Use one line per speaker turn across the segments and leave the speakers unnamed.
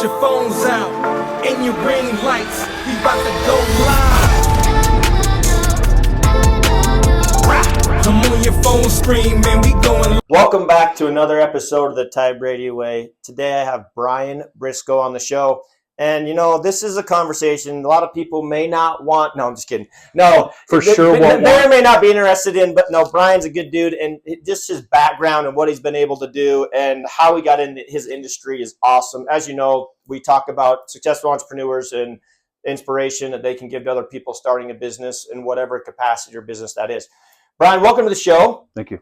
your phones out and your ring lights. We about to go live. Come on your phone screen, man, we going.
Welcome back to another episode of the Ty Brady Way. Today I have Brian Briscoe on the show. And, you know, this is a conversation a lot of people may not want. No, I'm just kidding. No,
for sure.
May or may not be interested in, but no, Brian's a good dude. And just his background and what he's been able to do and how he got into his industry is awesome. As you know, we talk about successful entrepreneurs and inspiration that they can give to other people starting a business in whatever capacity or business that is. Brian, welcome to the show.
Thank you.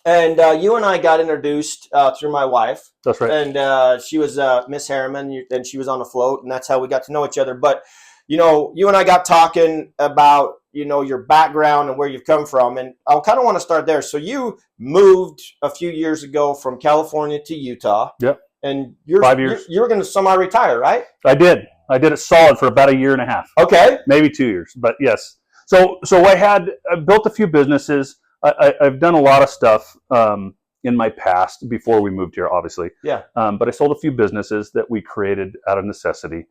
And you and I got introduced through my wife.
That's right.
And she was Miss Harriman, and she was on the float, and that's how we got to know each other. But, you know, you and I got talking about, you know, your background and where you've come from. And I kind of want to start there. So you moved a few years ago from California to Utah.
Yep.
And you're
5 years.
You were going to semi-retire, right?
I did it solid for about a year and a half.
Okay.
Maybe 2 years, but yes. So I built a few businesses. I've done a lot of stuff in my past before we moved here, obviously.
Yeah.
But I sold a few businesses that we created out of necessity.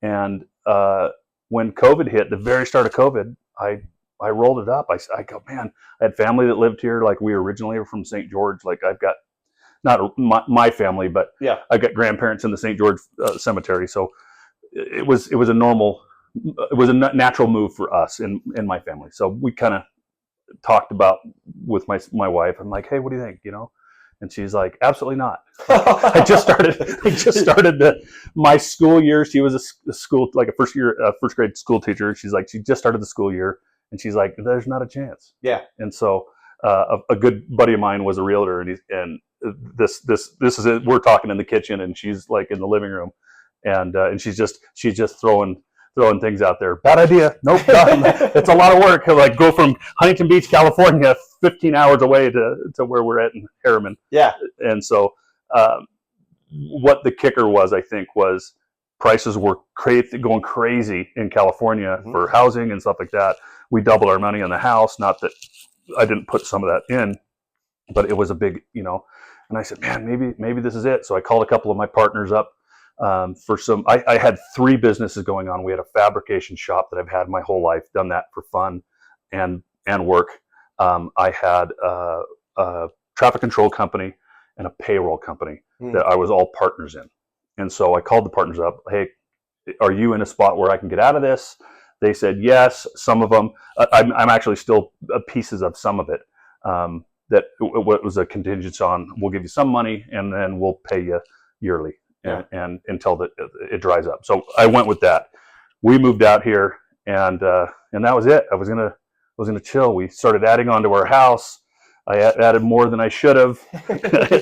And when COVID hit, the very start of COVID, I rolled it up. I go, man, I had family that lived here. Like we originally were from St. George. Like I've got, not my family, but
yeah,
I've got grandparents in the St. George cemetery. So it was a natural move for us in my family. So we kind of talked about with my wife. I'm like, hey, what do you think? You know, and she's like, absolutely not. I just started my school year. She was a school, like a first grade school teacher. She's like, she just started the school year, and she's like, there's not a chance.
Yeah.
And so a good buddy of mine was a realtor, and this is it. We're talking in the kitchen, and she's like in the living room, and she's just throwing things out there. Bad idea. Nope. It's a lot of work. Like go from Huntington Beach, California, 15 hours away to where we're at in Harriman.
Yeah.
And so what the kicker was, I think, was prices were going crazy in California for housing and stuff like that. We doubled our money on the house. Not that I didn't put some of that in, but it was a big, you know, and I said, man, maybe this is it. So I called a couple of my partners up. I had 3 businesses going on. We had a fabrication shop that I've had my whole life, done that for fun and work. I had a traffic control company and a payroll company that I was all partners in. And so I called the partners up. Hey, are you in a spot where I can get out of this? They said yes. Some of them, I'm actually still pieces of some of it. That what was a contingency on, we'll give you some money and then we'll pay you yearly. And until it dries up. So I went with that. We moved out here, and that was it. I was gonna chill. We started adding on to our house. I added more than I should have.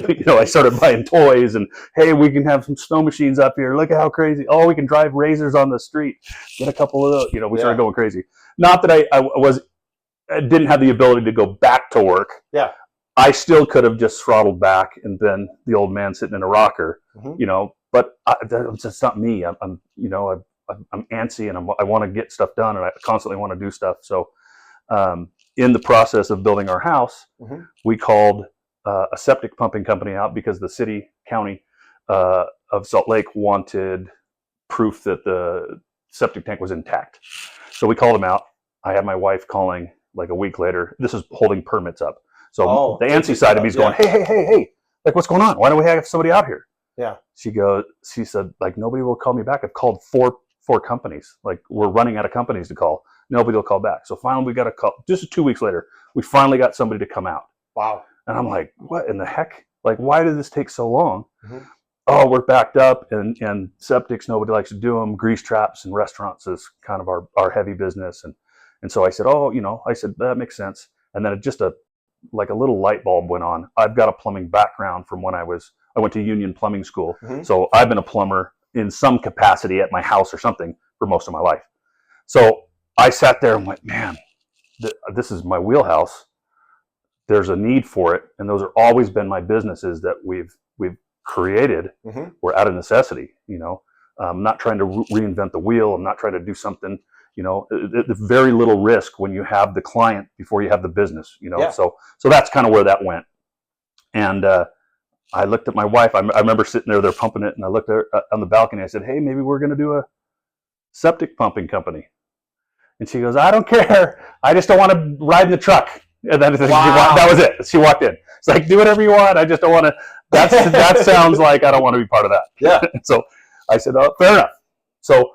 You know, I started buying toys, and hey, we can have some snow machines up here. Look at how crazy! Oh, we can drive razors on the street. Get a couple of those. You know, we started going crazy. Not that I didn't have the ability to go back to work.
Yeah. I
still could have just throttled back and been the old man sitting in a rocker, you know. But that's just not me. I'm antsy and I want to get stuff done, and I constantly want to do stuff. So, in the process of building our house, we called a septic pumping company out because the county of Salt Lake wanted proof that the septic tank was intact. So we called them out. I had my wife calling like a week later. This is holding permits up. So the antsy side of me is going, hey, like what's going on? Why don't we have somebody out here?
Yeah.
She said, like, nobody will call me back. I've called four companies. Like, we're running out of companies to call. Nobody will call back. So finally we got a call. Just 2 weeks later, we finally got somebody to come out.
Wow.
And I'm like, what in the heck? Like, why did this take so long? Oh, we're backed up and septics, nobody likes to do them. Grease traps and restaurants is kind of our heavy business. And so I said, that makes sense. And then like a little light bulb went on. I've got a plumbing background from when I went to Union Plumbing School. So I've been a plumber in some capacity at my house or something for most of my life. So I sat there and went, man, this is my wheelhouse. There's a need for it. And those have always been my businesses that we've created. Were out of necessity, you know. I'm not trying to reinvent the wheel. I'm not trying to do something, you know, very little risk when you have the client before you have the business, you know. So that's kind of where that went. And I looked at my wife. I remember sitting there, they're pumping it, and I looked at her on the balcony. I said, "Hey, maybe we're going to do a septic pumping company." And she goes, "I don't care. I just don't want to ride in the truck." And then that was it. She walked in. It's like, do whatever you want. I just don't want to. That sounds like I don't want to be part of that.
Yeah.
So I said, "Oh, fair enough." So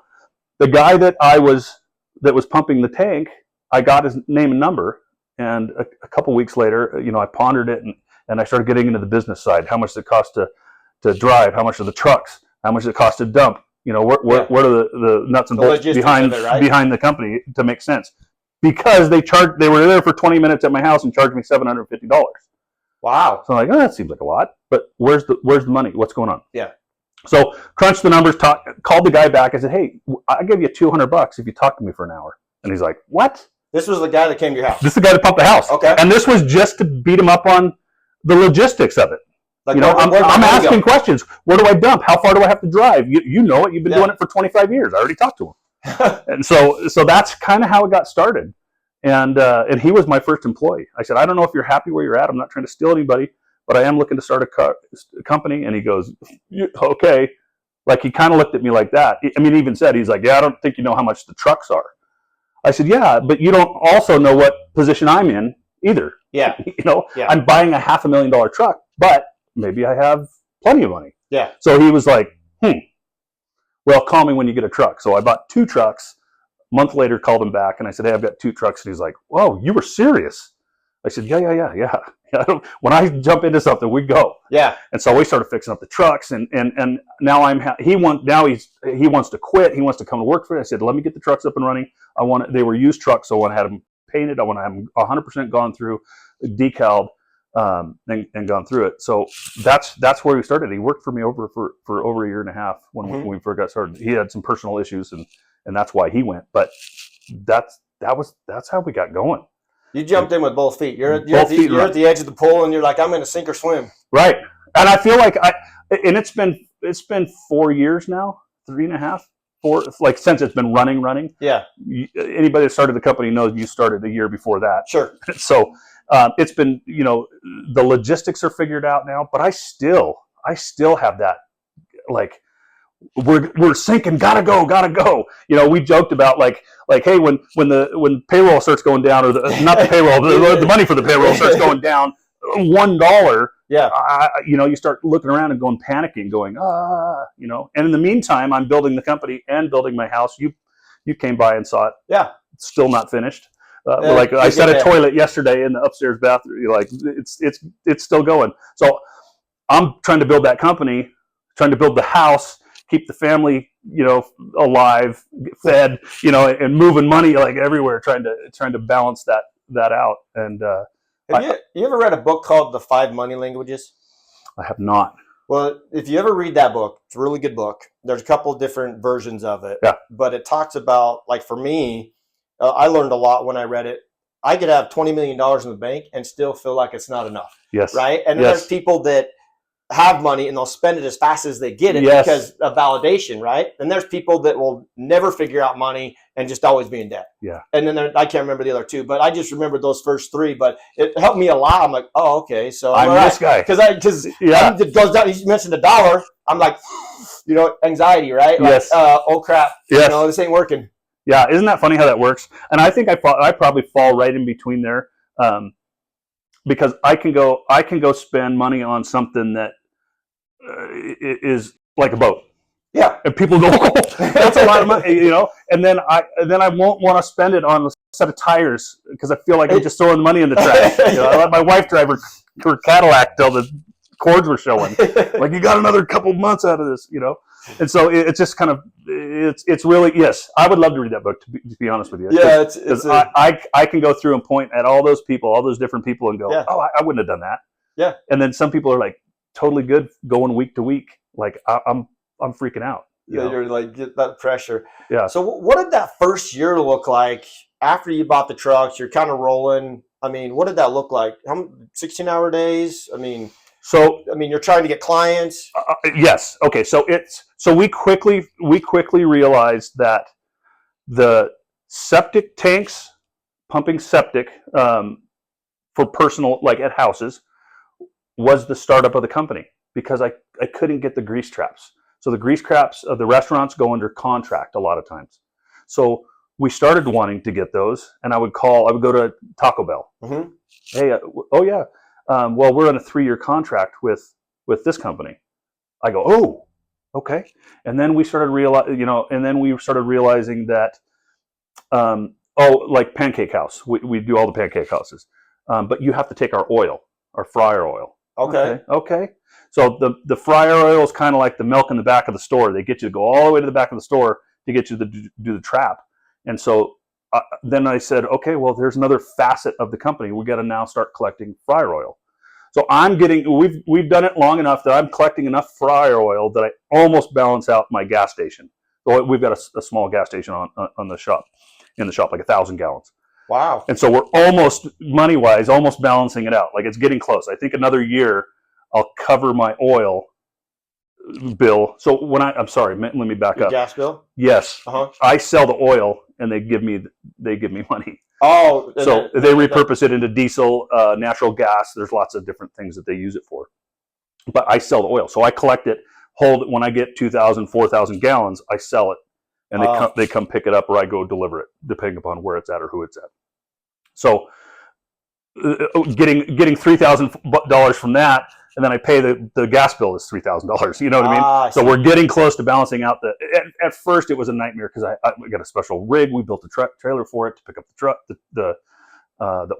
the guy that was pumping the tank, I got his name and number, and a couple weeks later, I pondered it, and I started getting into the business side. How much does it cost to drive? How much are the trucks? How much does it cost to dump? What are the nuts and bolts behind the company to make sense? Because they were there for 20 minutes at my house and charged me $750.
Wow.
So I'm like, that seems like a lot, but where's the money? What's going on?
Yeah.
So crunched the numbers, called the guy back. I said, "Hey, I give you $200 if you talk to me for an hour." And he's like, "What?"
This was the guy that came to your house.
This is the guy that pumped the house.
Okay.
And this was just to beat him up on the logistics of it.
Like,
I'm asking questions. Where do I dump? How far do I have to drive? You know it. You've been doing it for 25 years. I already talked to him. And so that's kind of how it got started. And he was my first employee. I said, "I don't know if you're happy where you're at. I'm not trying to steal anybody, but I am looking to start a company." And he goes, "Okay." Like, he kind of looked at me like that. I mean, he even said, he's like, "Yeah, I don't think you know how much the trucks are." I said, "Yeah, but you don't also know what position I'm in either."
Yeah.
I'm buying a $500,000 truck, but maybe I have plenty of money.
Yeah.
So he was like, "Well, call me when you get a truck." So I bought 2 trucks. A month later, called him back, and I said, "Hey, I've got 2 trucks." And he's like, "Whoa, you were serious?" I said, Yeah. When I jump into something, we go.
Yeah.
And so we started fixing up the trucks, and now he wants to quit. He wants to come to work for it. I said, "Let me get the trucks up and running. They were used trucks, so I want to have them painted. I want to have them 100% gone through, decaled, and gone through it." So that's where we started. He worked for me for over a year and a half when we first got started. He had some personal issues, and that's why he went. But that's how we got going.
You jumped in with both feet. You're at the edge of the pool, and you're like, "I'm going to sink or swim."
Right. And I feel like it's been 4 years now, 3.5, 4, like, since it's been running. Yeah. Anybody that started the company knows you started a year before that.
Sure.
So it's been, the logistics are figured out now, but I still have that, like, we're sinking, gotta go. We joked about like, hey, when payroll starts going down, or not the payroll, the money for the payroll starts going down $1.
Yeah.
You start looking around and panicking, going, And in the meantime, I'm building the company and building my house. You came by and saw it.
Yeah.
It's still not finished. I set a toilet yesterday in the upstairs bathroom. It's still going. So I'm trying to build that company, trying to build the house, keep the family, alive, fed, and moving money like everywhere, trying to balance that out. And
have you ever read a book called The 5 Money Languages?
I have not.
Well, if you ever read that book, it's a really good book. There's a couple of different versions of it.
Yeah.
But it talks about, like, for me, I learned a lot when I read it. I could have $20 million in the bank and still feel like it's not enough.
Yes.
Right? And then there's people that have money and they'll spend it as fast as they get it because of validation, right? And there's people that will never figure out money and just always be in debt.
Yeah.
And then I can't remember the other 2, but I just remembered those first 3. But it helped me a lot. I'm like, oh, okay, so
I'm this guy
because it goes down. You mentioned the dollar. I'm like, anxiety, right? Like,
yes.
Oh crap.
Yes.
This ain't working.
Yeah. Isn't that funny how that works? And I think I probably fall right in between there. Because I can go spend money on something that is like a boat.
Yeah.
And people go, "Oh, that's a lot of money," and then I won't want to spend it on a set of tires because I feel like I'm just throwing money in the trash. I let my wife drive her Cadillac till the cords were showing. Like, you got another couple months out of this, And so it's just kind of, it's really, yes, I would love to read that book, to be honest with you.
Yeah,
I can go through and point at all those people, all those different people, and go, "Oh, I wouldn't have done that."
Yeah.
And then some people are like totally good going week to week. Like, I'm freaking out.
You're like, get that pressure.
Yeah.
So what did that first year look like after you bought the trucks? You're kind of rolling. I mean, what did that look like? 16-hour days? I mean, you're trying to get clients.
Yes. Okay. So we quickly realized that the septic tanks, pumping septic for personal, like at houses, was the startup of the company, because I couldn't get the grease traps. So the grease traps of the restaurants go under contract a lot of times. So we started wanting to get those, and I would go to Taco Bell.
Mm-hmm.
Hey, oh yeah, well, we're on a 3-year contract with this company. I go, oh, okay. And then we started realizing that, like Pancake House, we do all the pancake houses, but you have to take our oil, our fryer oil. Okay. So the fryer oil is kind of like the milk in the back of the store. They get you to go all the way to the back of the store to get you to do the trap. And so then I said, okay, well, there's another facet of the company. We got to now start collecting fryer oil. So we've done it long enough that I'm collecting enough fryer oil that I almost balance out my gas station. So we've got a small gas station in the shop, like 1,000 gallons.
Wow.
And so we're almost, money-wise, almost balancing it out. Like it's getting close. I think another year I'll cover my oil bill. So I'm sorry, let me back up.
Gas bill?
Yes.
Uh-huh.
I sell the oil and they give me money.
Oh.
So they repurpose it into diesel, natural gas. There's lots of different things that they use it for. But I sell the oil. So I collect it, hold it. When I get 2,000, 4,000 gallons, I sell it. And they come pick it up, or I go deliver it, depending upon where it's at or who it's at. So getting $3,000 from that, and then I pay the gas bill is $3,000. You know what I mean? So we're getting close to balancing out at first it was a nightmare because I got a special rig. We built a trailer for it to pick up the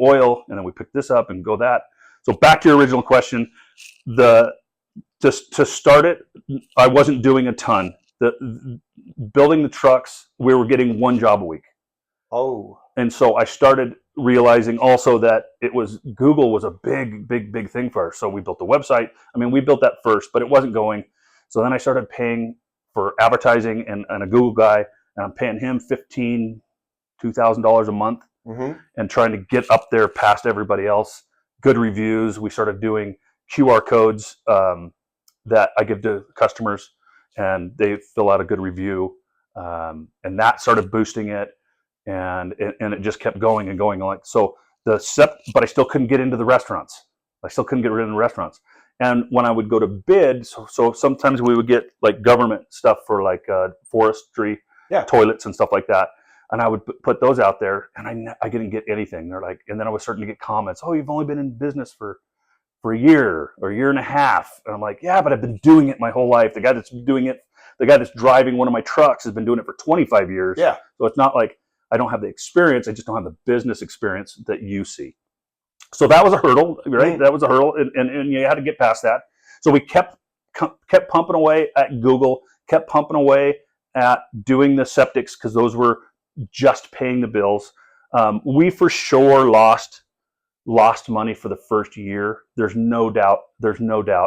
oil, and then we pick this up and go that. So back to your original question, to start it, I wasn't doing a ton. Building the trucks, we were getting 1 job a week.
Oh.
And so I started realizing also that Google was a big thing for us. So we built a website. I mean, we built that first, but it wasn't going. So then I started paying for advertising and a Google guy, and I'm paying him $2,000 a month,
mm-hmm.
and trying to get up there past everybody else. Good reviews. We started doing QR codes that I give to customers, and they fill out a good review, and that started boosting it, and it just kept going and going. Like so, but I still couldn't get into the restaurants. And when I would go to bid, so sometimes we would get like government stuff for like forestry, toilets and stuff like that, and I would put those out there, and I didn't get anything. They're like, and then I was starting to get comments. Oh, you've only been in business for a year or a year and a half. And I'm like, yeah, but I've been doing it my whole life. The guy that's driving one of my trucks has been doing it for 25 years.
Yeah.
So it's not like I don't have the experience. I just don't have the business experience that you see. So that was a hurdle, right? Mm-hmm. That was a hurdle, and you had to get past that. So we kept pumping away at Google, kept pumping away at doing the septics because those were just paying the bills. We for sure lost money for the first year. There's no doubt,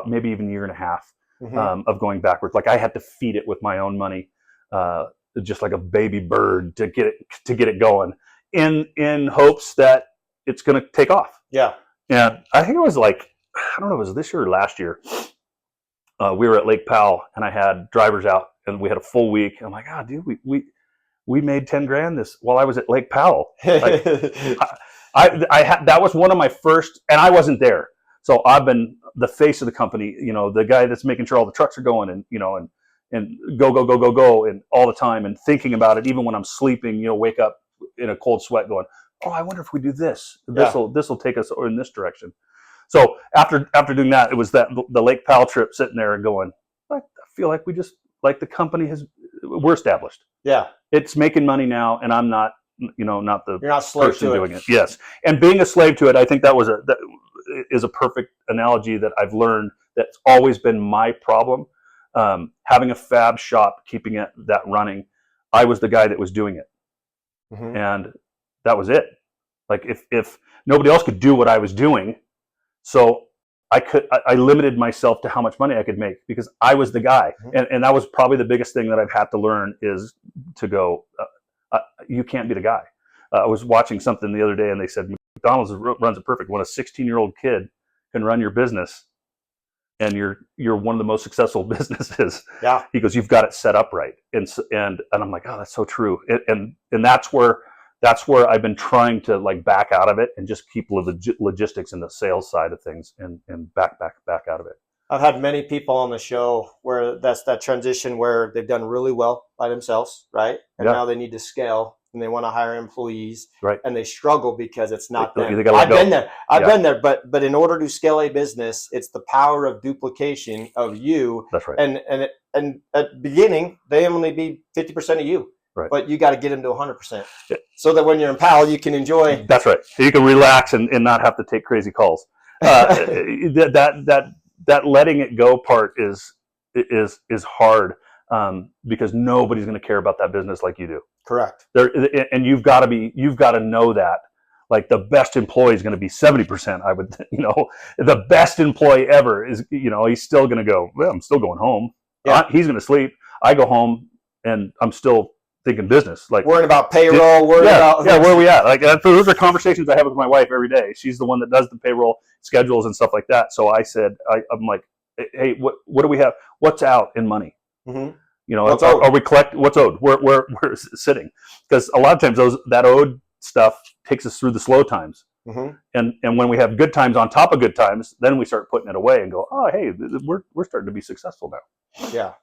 maybe even a year and a half, mm-hmm. Of going backwards. Like I had to feed it with my own money, just like a baby bird to get it going in hopes that it's going to take off.
Yeah.
And I think it was like, I don't know, it was this year or last year. We were at Lake Powell and I had drivers out and we had a full week. I'm like, dude, we made 10 grand while I was at Lake Powell. Like, that was one of my first, and I wasn't there. So I've been the face of the company, the guy that's making sure all the trucks are going and go and all the time and thinking about it. Even when I'm sleeping, wake up in a cold sweat going, oh, I wonder if we do this. This will take us in this direction. So after doing that, it was the Lake Powell trip sitting there and going, I feel like the company we're established.
Yeah.
It's making money now and I'm not, not the
You're not slave
person
to
doing it. Yes. And being a slave to it, I think that is a perfect analogy that I've learned that's always been my problem. Having a fab shop, keeping that running, I was the guy that was doing it. Mm-hmm. And that was it. Like if nobody else could do what I was doing, so I limited myself to how much money I could make because I was the guy. Mm-hmm. And that was probably the biggest thing that I've had to learn is to go, you can't be the guy. I was watching something the other day and they said McDonald's runs it perfect. When a 16-year-old kid can run your business and you're one of the most successful businesses,
yeah.
He goes, you've got it set up right. And I'm like, oh, that's so true. And that's where I've been trying to like back out of it and just keep logistics and the sales side of things and back out of it.
I've had many people on the show where that's that transition where they've done really well by themselves, right? And
Yeah.
now they need to scale and they want to hire employees,
Right.
and they struggle because it's not them.
They gotta let
I've
go.
been there. I've
Yeah.
been there, but in order to scale a business, it's the power of duplication of you.
That's right.
And at the beginning, they only be 50% of you.
Right.
But you got to get them to 100%, so that when you're in PAL, you can enjoy.
That's right. You can relax and not have to take crazy calls. That letting it go part is hard, because nobody's going to care about that business like you do.
Correct.
And you've got to know that. Like the best employee is going to be 70%. I would, the best employee ever is, he's still going to go, well, I'm still going home.
Yeah.
He's going to sleep. I go home and I'm still thinking business, like
worrying about payroll,
where are we at? Like those are conversations I have with my wife every day. She's the one that does the payroll schedules and stuff like that. So I said, I'm like, hey, what do we have? What's out in money?
Mm-hmm.
Are we collect? What's owed? Where is it sitting? Because a lot of times that owed stuff takes us through the slow times.
Mm-hmm.
And when we have good times on top of good times, then we start putting it away and go, oh, hey, we're starting to be successful now.
Yeah.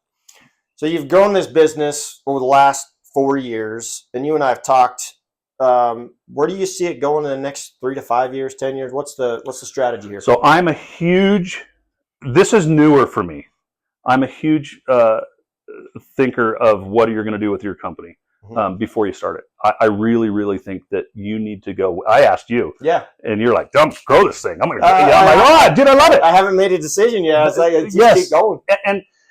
So you've grown this business over the last 4 years, and you and I have talked. Where do you see it going in the next 3 to 5 years, 10 years? What's the strategy here?
So I'm a huge. This is newer for me. I'm a huge thinker of what you're going to do with your company before you start it. I really, really think that you need to go. I asked you, and you're like, "Don't grow this thing. I'm going to." I'm like, "Oh, dude, I love it."
I haven't made a decision yet. I was like, just keep going.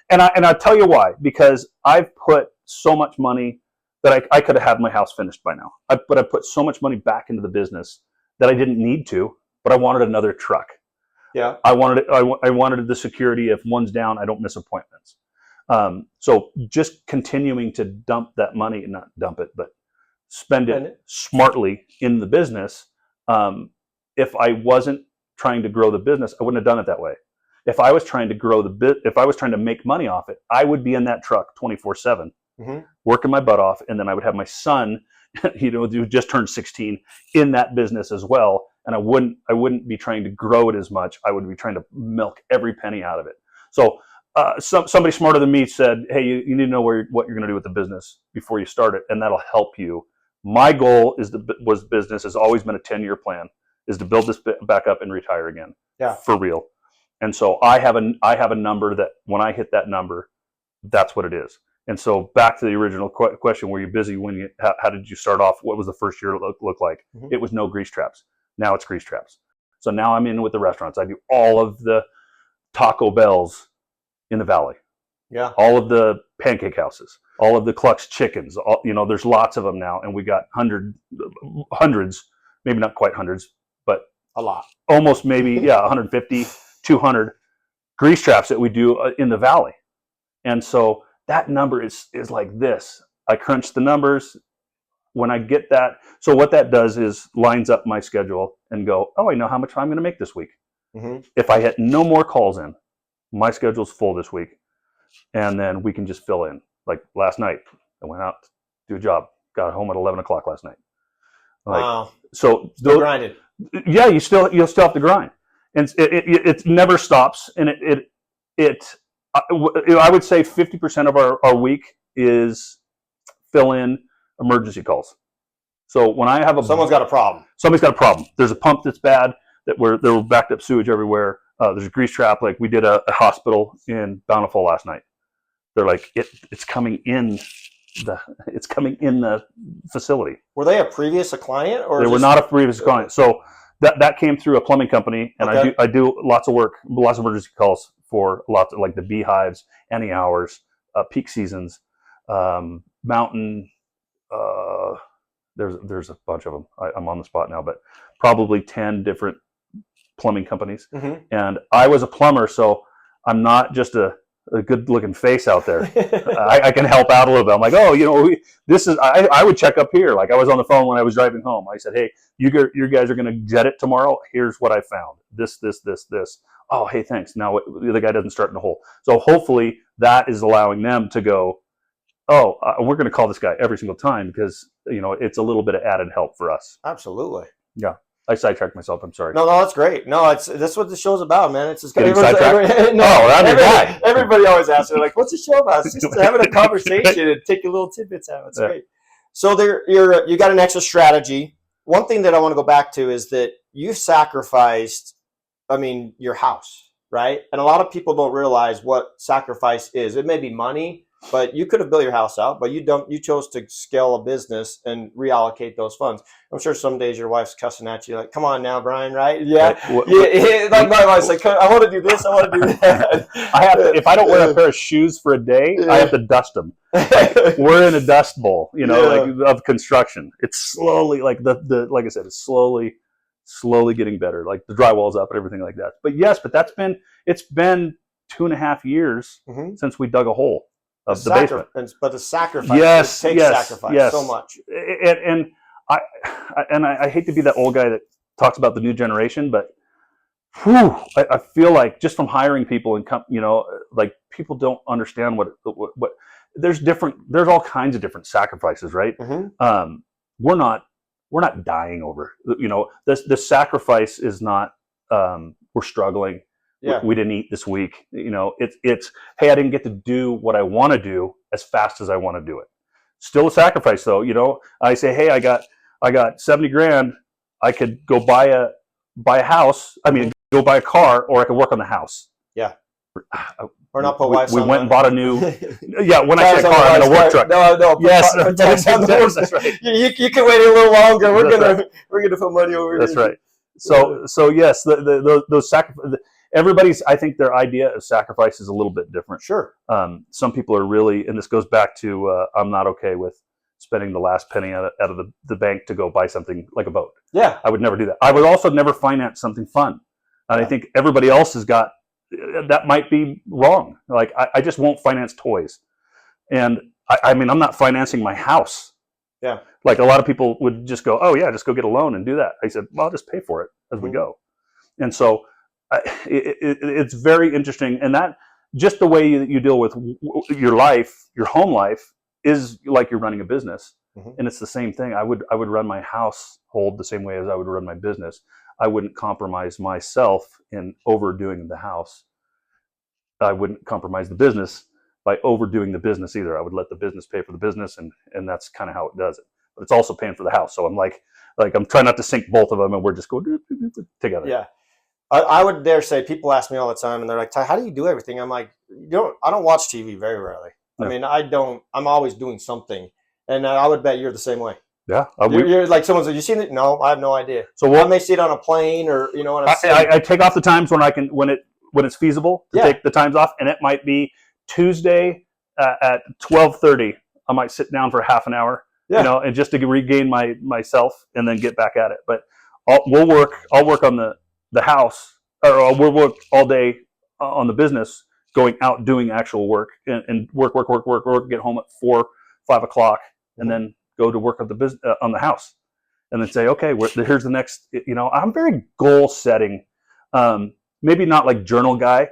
And I'll tell you why. Because I've put so much money that I could have had my house finished by now. But I put so much money back into the business that I didn't need to, but I wanted another truck.
Yeah.
I wanted the security. If one's down, I don't miss appointments. So just continuing to dump that money, not dump it, but spend it smartly in the business. If I wasn't trying to grow the business, I wouldn't have done it that way. If I was trying to grow if I was trying to make money off it, I would be in that truck 24/7. Working my butt off, and then I would have my son, who just turned 16, in that business as well, and I wouldn't be trying to grow it as much. I would be trying to milk every penny out of it. So somebody smarter than me said, "Hey, you need to know what you're going to do with the business before you start it, and that'll help you." My goal business has always been a 10-year plan, is to build this back up and retire again, for real. And so I have a number that when I hit that number, that's what it is. And so back to the original question, were you busy when how did you start off? What was the first year look like? It was no grease traps. Now it's grease traps. So now I'm in with the restaurants. I do all of the Taco Bells in the Valley.
Yeah.
All of the pancake houses, all of the Cluck's chickens. There's lots of them now. And we got hundreds, maybe not quite hundreds, but
a lot.
Almost maybe, 150, 200 grease traps that we do in the Valley. And so that number is like this. I crunch the numbers. When I get that, so what that does is lines up my schedule and go, oh, I know how much I'm going to make this week. If I hit no more calls in, my schedule's full this week. And then we can just fill in. Like last night, I went out to do a job. Got home at 11 o'clock last night.
Wow.
So
still grinding.
Yeah, you'll still have to grind. And it never stops. And I would say 50% of our week is fill in emergency calls. So when I have
someone's got a problem.
Somebody's got a problem. There's a pump that's bad, there were backed up sewage everywhere. There's a grease trap. Like we did a hospital in Bountiful last night. They're like, it's coming in the facility.
Were they a previous client, or
they were not a previous client? So that came through a plumbing company, and I do lots of work, lots of emergency calls for lots of like the beehives, any hours, peak seasons, mountain. There's a bunch of them. I'm on the spot now, but probably 10 different plumbing companies. And I was a plumber, so I'm not just a good looking face out there. I can help out a little bit. I'm like, oh, this is, I would check up here. Like I was on the phone when I was driving home. I said, hey, you guys are going to jet it tomorrow. Here's what I found. This. Oh, hey, thanks. Now the guy doesn't start in a hole. So hopefully that is allowing them to go, oh, we're going to call this guy every single time because, it's a little bit of added help for us.
Absolutely.
Yeah. I sidetracked myself. I'm sorry.
No, that's great. No, that's what the show's about, man. It's just
Getting sidetracked?
Everybody always asks me, like, "What's the show about?" It's just having a conversation and taking little tidbits out. It's great. So you got an extra strategy. One thing that I want to go back to is that you sacrificed, your house, right? And a lot of people don't realize what sacrifice is. It may be money, but you could have built your house out, but you chose to scale a business and reallocate those funds. I'm sure some days your wife's cussing at you like, "Come on now, Brian," right? Yeah. Like my wife's like, "I want to do this, I want to do that."
If I don't wear a pair of shoes for a day, I have to dust them. Like, we're in a dust bowl, like of construction. It's slowly, like like I said, it's slowly getting better. Like the drywall's up and everything like that. But yes, it's been 2.5 years since we dug a hole of the basement.
But the sacrifice, takes sacrifice so much.
And I hate to be that old guy that talks about the new generation, but I feel like just from hiring people and like people don't understand what there's all kinds of different sacrifices, right? We're not dying over, the sacrifice is not, we're struggling. Yeah. We didn't eat this week. It's hey, I didn't get to do what I want to do as fast as I want to do it. Still a sacrifice though. I say, hey, I got 70 grand. I could go buy a house. Go buy a car, or I could work on the house.
Yeah. Or not put wives
on. We went and bought a new. Yeah, when
I
say car, I mean a work truck.
No.
Yes,
that's right. You can wait a little longer. We're gonna put money over here.
That's right. So yes, those sacrifices. Everybody's, I think their idea of sacrifice is a little bit different.
Sure.
Some people are really, and this goes back to, I'm not okay with spending the last penny out of the bank to go buy something like a boat.
Yeah.
I would never do that. I would also never finance something fun. And I think everybody else has got, that might be wrong. Like I just won't finance toys. And I'm not financing my house.
Yeah.
Like a lot of people would just go, oh yeah, just go get a loan and do that. I said, well, I'll just pay for it as we go. And so, it's very interesting, and that just the way you deal with your life, your home life, is like you're running a business, and it's the same thing. I would run my household the same way as I would run my business. I wouldn't compromise myself in overdoing the house. I wouldn't compromise the business by overdoing the business either. I would let the business pay for the business, and that's kind of how it does it. But it's also paying for the house. So I'm like I'm trying not to sink both of them, and we're just going together.
Yeah. I would dare say, people ask me all the time, and they're like, "Ty, how do you do everything?" I'm like, I don't watch TV very rarely. No. I'm always doing something, and I would bet you're the same way.
Yeah,
you're like, someone said, "You seen it?" No, I have no idea. So I may see it on a plane, or
I take off the times when I can, when it's feasible to take the times off, and it might be Tuesday at 12:30. I might sit down for half an hour, and just to regain myself, and then get back at it. But I'll work on the house, or we'll work all day on the business, going out doing actual work, and work, get home at 4, 5 o'clock, and then go to work on the business, on the house, and then say, okay, here's the next. I'm very goal setting, maybe not like journal guy,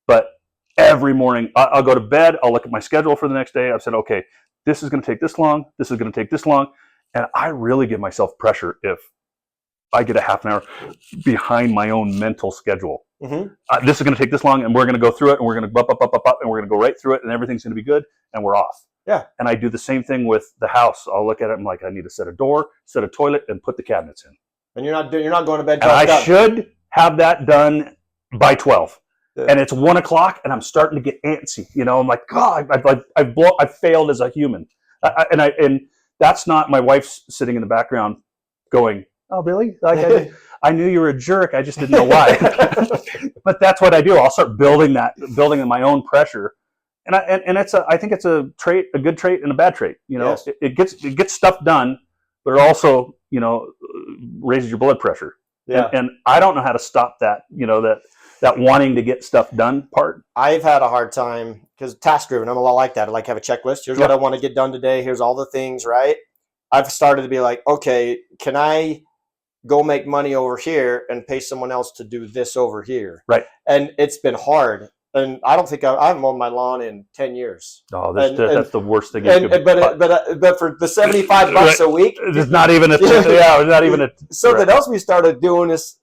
but every morning I'll go to bed, I'll look at my schedule for the next day. I've said, okay, this is going to take this long, this is going to take this long, and I really give myself pressure if I get a half an hour behind my own mental schedule. This is going to take this long, and we're going to go through it, and we're going to up, and we're going to go right through it, and everything's going to be good, and we're off.
Yeah.
And I do the same thing with the house. I'll look at it, and I'm like, I need to set a door, set a toilet, and put the cabinets in.
And you're not going to bed.
And I should have that done by 12. Yeah. And it's 1 o'clock, and I'm starting to get antsy. I'm like, God, I've failed as a human. And that's not my wife's sitting in the background going, oh, really? Like I knew you were a jerk. I just didn't know why. But that's what I do. I'll start building my own pressure, and I think it's a trait, a good trait and a bad trait.
Yes.
It gets stuff done, but it also raises your blood pressure.
Yeah.
And I don't know how to stop that. That wanting to get stuff done part.
I've had a hard time because task driven. I'm a lot like that. I like to have a checklist. Here's what I want to get done today. Here's all the things. Right. I've started to be like, okay, can I go make money over here and pay someone else to do this over here?
Right.
And it's been hard. and I don't think I haven't mowed my lawn in 10 years.
Oh,
And-
that's the worst thing.
But for the $75 a week,
it's not even a it's not even a.
Something else we started doing is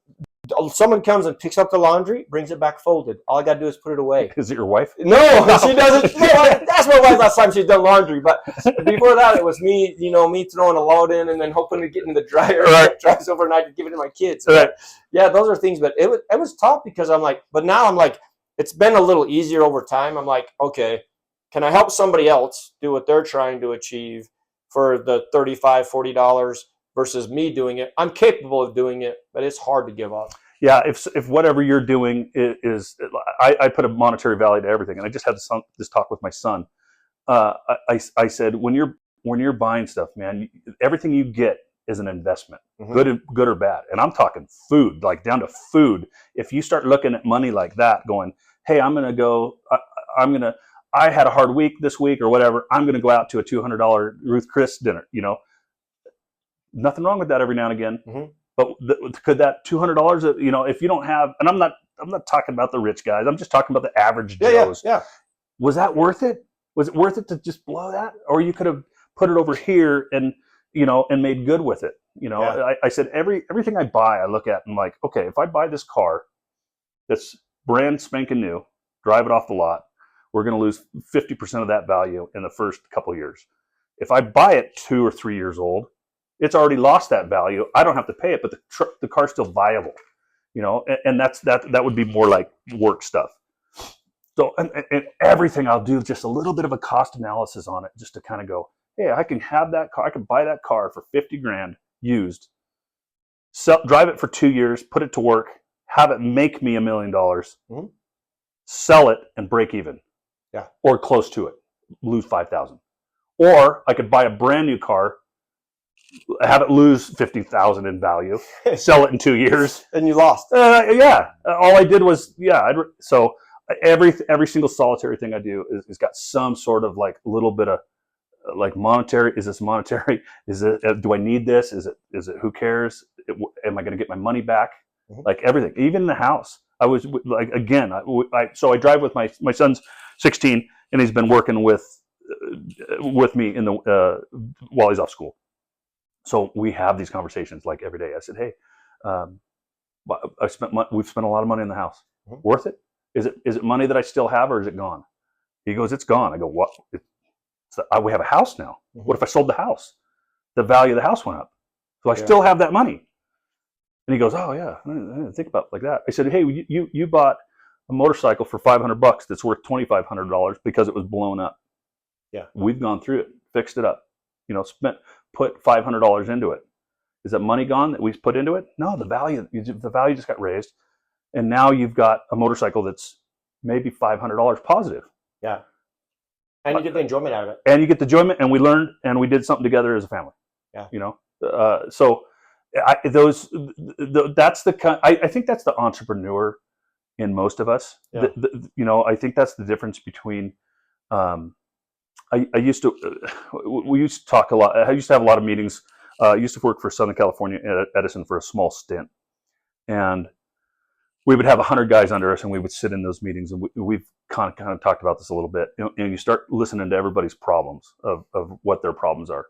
someone comes and picks up the laundry, brings it back folded. All I got to do is put it away.
Is it your wife?
No, she doesn't. No, that's my wife last time she's done laundry. But before that, it was me, me throwing a load in and then hoping to get in the dryer.
Right.
It dries overnight and give it to my kids.
Right.
Yeah, those are things. But it was tough because I'm like, but now I'm like, it's been a little easier over time. I'm like, okay, can I help somebody else do what they're trying to achieve for the $35, $40 versus me doing it? I'm capable of doing it, but it's hard to give up.
Yeah, if whatever you're doing is I put a monetary value to everything, and I just had this talk with my son. I said when you're buying stuff, man, everything you get is an investment, good or bad, and I'm talking food, like down to food. If you start looking at money like that, going, hey, I had a hard week this week or whatever, I'm gonna go out to a $200 Ruth Chris dinner. Nothing wrong with that every now and again. But could that $200, if you don't have, and I'm not talking about the rich guys. I'm just talking about the average Joes.
Yeah.
Was that worth it? Was it worth it to just blow that, or you could have put it over here and made good with it? I said everything I buy, I look at and I'm like, okay, if I buy this car that's brand spanking new, drive it off the lot, we're going to lose 50% of that value in the first couple of years. If I buy it 2 or 3 years old, it's already lost that value. I don't have to pay it, but the car's still viable, and that would be more like work stuff. So and everything I'll do just a little bit of a cost analysis on it, just to kind of go, hey, I can have that car. I can buy that car for $50,000 used, drive it for 2 years, put it to work, have it make me $1 million, sell it and break even, or close to it, lose $5,000. Or I could buy a brand new car, have it lose $50,000 in value, sell it in 2 years,
and you lost.
All I did was so every single solitary thing I do is got some sort of like a little bit of like monetary. Is this monetary? Is it? Do I need this? Is it? Who cares? Am I going to get my money back? Like everything, even the house. I was like, again, so I drive with my son's 16, and he's been working with me in the while he's off school. So we have these conversations like every day. I said, hey, we've spent a lot of money in the house. Worth it? Is it money that I still have, or is it gone? He goes, it's gone. I go, what? We have a house now. What if I sold the house? The value of the house went up. So I still have that money. And he goes, oh yeah, I didn't think about it like that. I said, hey, you bought a motorcycle for $500 that's worth $2,500 because it was blown up. Yeah. We've gone through it, fixed it up, put $500 into it. Is that money gone that we put into it? No, the value just got raised, and now you've got a motorcycle that's maybe $500 positive. Yeah, and you get the enjoyment out of it. And you get the enjoyment, and we learned, and we did something together as a family. Yeah, so that's I think that's the entrepreneur in most of us. Yeah. I think that's the difference between. We used to talk a lot. I used to have a lot of meetings. I used to work for Southern California Edison for a small stint, and we would have 100 guys under us, and we would sit in those meetings, and we've kind of talked about this a little bit. And you start listening to everybody's problems of what their problems are.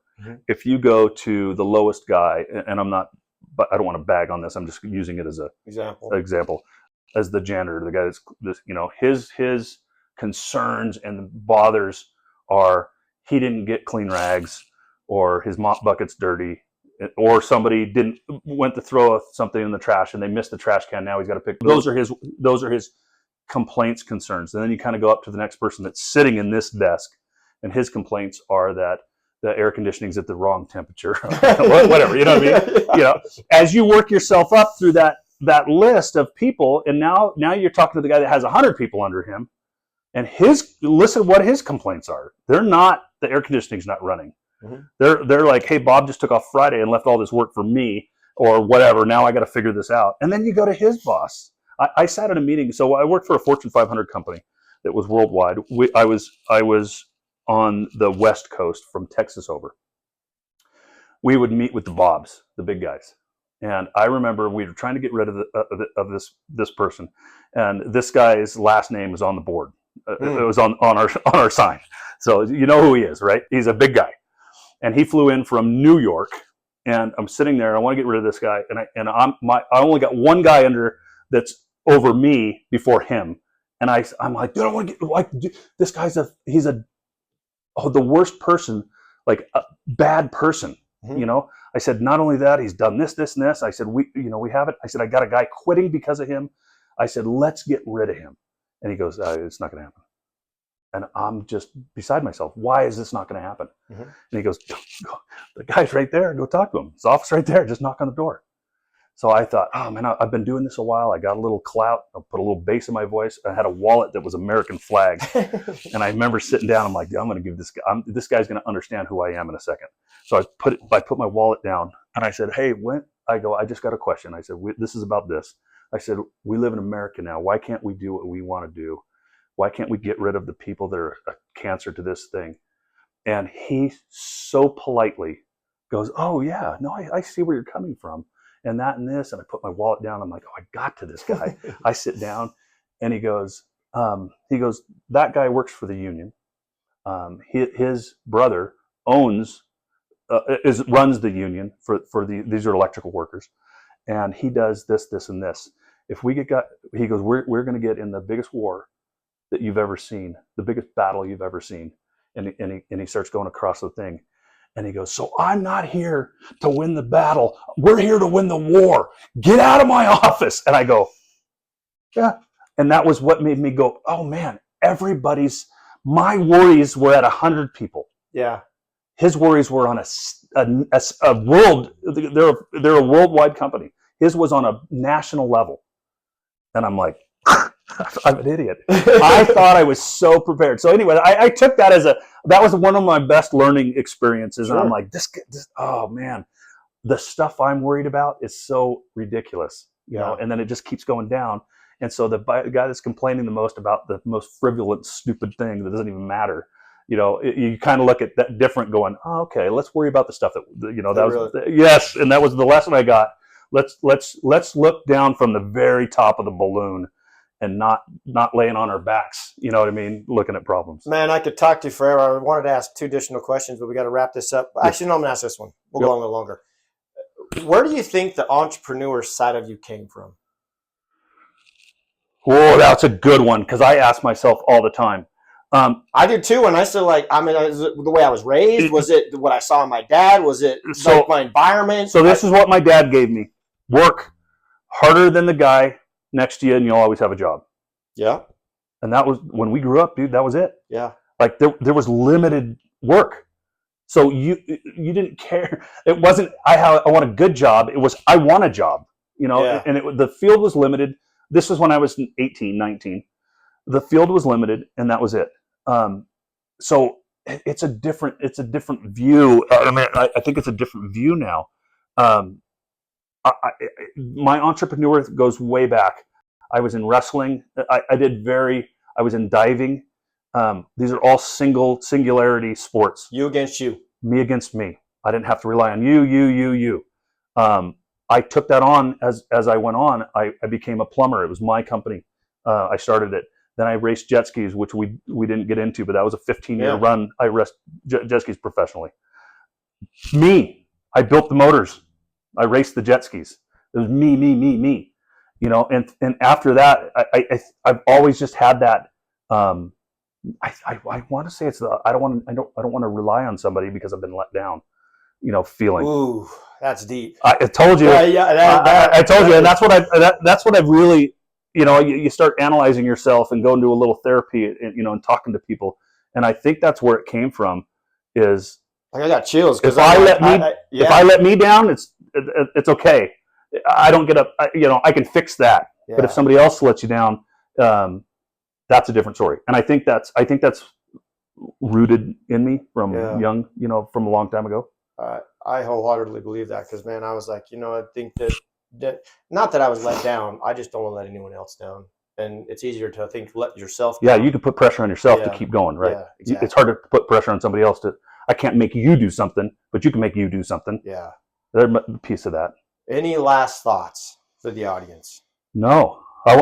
If you go to the lowest guy, and but I don't want to bag on this. I'm just using it as an example, as the janitor, the guy that's his concerns and bothers are he didn't get clean rags, or his mop bucket's dirty, or somebody went to throw something in the trash and they missed the trash can. Now he's got to pick. Those are his complaints, concerns. And then you kind of go up to the next person that's sitting in this desk, and his complaints are that the air conditioning's at the wrong temperature, whatever. You know what I mean? As you work yourself up through that list of people, and now you're talking to the guy that has 100 people under him. And listen what his complaints are. They're not, the air conditioning's not running. They're like, hey, Bob just took off Friday and left all this work for me, or whatever. Now I got to figure this out. And then you go to his boss. I sat in a meeting. So I worked for a Fortune 500 company that was worldwide. I was on the West Coast from Texas over. We would meet with the Bobs, the big guys. And I remember we were trying to get rid of this person, and this guy's last name was on the board. It was on our sign, so you know who he is, right? He's a big guy, and he flew in from New York. And I'm sitting there. I want to get rid of this guy, and I only got one guy under that's over me before him, and I'm like, dude, I want to get like this guy's the worst person, like a bad person, you know. I said, not only that, he's done this, and this. I said, we have it. I said, I got a guy quitting because of him. I said, let's get rid of him. And he goes, it's not going to happen. And I'm just beside myself. Why is this not going to happen? And he goes, the guy's right there. Go talk to him. His office right there. Just knock on the door. So I thought, oh man, I've been doing this a while. I got a little clout. I put a little bass in my voice. I had a wallet that was American flag. And I remember sitting down. I'm like, I'm going to give this guy, this guy's going to understand who I am in a second. So I put my wallet down and I said, hey, I just got a question. I said, this is about this. I said, we live in America now. Why can't we do what we want to do? Why can't we get rid of the people that are a cancer to this thing? And he so politely goes, oh yeah, no, I see where you're coming from. And that and this. And I put my wallet down. I'm like, oh, I got to this guy. I sit down and he goes, that guy works for the union. His brother runs the union for these are electrical workers. And he does this, and this. If we he goes, we're going to get in the biggest war that you've ever seen, the biggest battle you've ever seen. And he starts going across the thing. And he goes, so I'm not here to win the battle. We're here to win the war. Get out of my office. And I go, yeah. And that was what made me go, oh man, my worries were at 100 people.
Yeah.
His worries were on a world, they're a worldwide company. His was on a national level. And I'm like, I'm an idiot. I thought I was so prepared. So anyway, I took that that was one of my best learning experiences. Sure. And I'm like, this, oh man, the stuff I'm worried about is so ridiculous, you know, and then it just keeps going down. And so the guy that's complaining the most about the most frivolous, stupid thing that doesn't even matter, you know, you kind of look at that different going, oh, okay, let's worry about the stuff that, you know, yes. And that was the lesson I got. Let's look down from the very top of the balloon and not laying on our backs, you know what I mean, looking at problems.
Man, I could talk to you forever. I wanted to ask 2 additional questions, but we got to wrap this up. Actually, no, I'm going to ask this one. We'll go a little longer. Where do you think the entrepreneur side of you came from?
Oh, that's a good one, because I ask myself all the time.
I do too, and I still the way I was raised. Was it what I saw in my dad? Was it like my environment?
So this is what my dad gave me. Work harder than the guy next to you, and you'll always have a job. Yeah. And that was, when we grew up, dude, that was it. Yeah. Like there was limited work. So you didn't care. It wasn't, I want a good job. It was, I want a job, you know, and the field was limited. This was when I was 18, 19. The field was limited, and that was it. So it's a different view. I mean, I think it's a different view now. My entrepreneur goes way back. I was in wrestling. I was in diving. These are all singularity sports.
You against you.
Me against me. I didn't have to rely on you. I took that on as I went on. I became a plumber. It was my company. I started it. Then I raced jet skis, which we didn't get into, but that was a 15-year run. I raced jet skis professionally. I built the motors. I raced the jet skis. It was me. You know, and after that, I've always just had that. I want to say it's I don't want to rely on somebody because I've been let down. You know, feeling.
Ooh, that's deep.
I told you. I told you, and that's what I've really. You know, you start analyzing yourself and going to a little therapy, and, you know, and talking to people. And I think that's where it came from. Is
I got chills because
if I let me down, it's okay. I don't get up. You know, I can fix that. Yeah. But if somebody else lets you down, that's a different story. And I think that's rooted in me from young. You know, from a long time ago.
I wholeheartedly believe that because, man, I was like, you know, I think that not that I was let down. I just don't want to let anyone else down. And it's easier to, I think, let yourself down.
Yeah, you can put pressure on yourself to keep going, right? Yeah, exactly. It's hard to put pressure on somebody else I can't make you do something, but you can make you do something.
Yeah.
They're a piece of that.
Any last thoughts for the audience?
No. I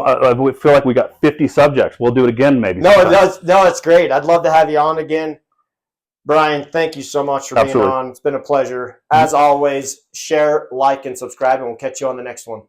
feel like we got 50 subjects. We'll do it again maybe.
No, it's great. I'd love to have you on again. Brian, thank you so much for being
Absolutely.
on. It's been a pleasure. As always, share, like, and subscribe, and we'll catch you on the next one.